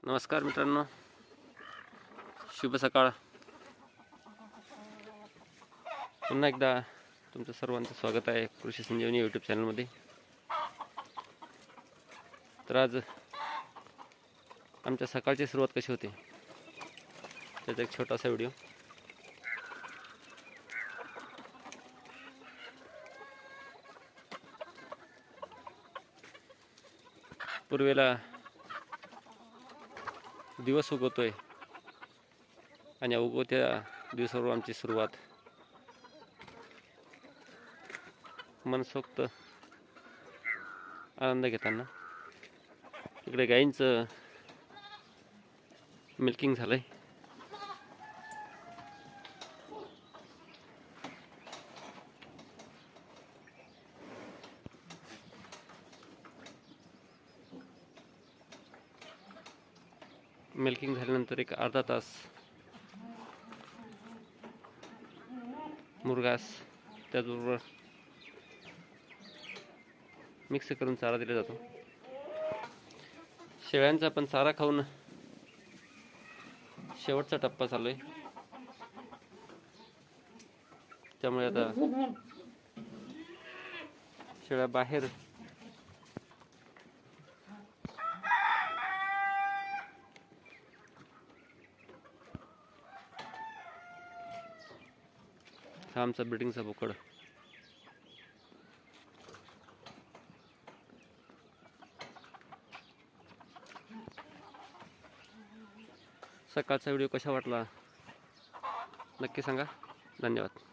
नमस्कार मित्रांनो, शुभ सकाळ. पुन्हा एकदा तुमचं सर्वांचं स्वागत आहे कृषी संजीवनी यूट्यूब चॅनलमध्ये. तर आज आमच्या सकाळची सुरुवात कशी होते त्याचा एक छोटासा व्हिडिओ. पूर्वेला दिवस उगवतोय आणि उगवत्या दिवसावर आमची सुरुवात मनसोक्त आनंद घेताना. इकडे गाईंचं मिल्किंग झालंय. मिल्किंग झाल्यानंतर एक अर्धा तास मुरघास त्याचबरोबर मिक्स करून चारा दिला जातो. शेळ्यांचा पण चारा खाऊन शेवटचा टप्पा चालू आहे. त्यामुळे आता शेळ्या बाहेर हा आमचा ब्रीडिंगचा बोकड. सकाळचा व्हिडिओ कसा वाटला नक्की सांगा. धन्यवाद.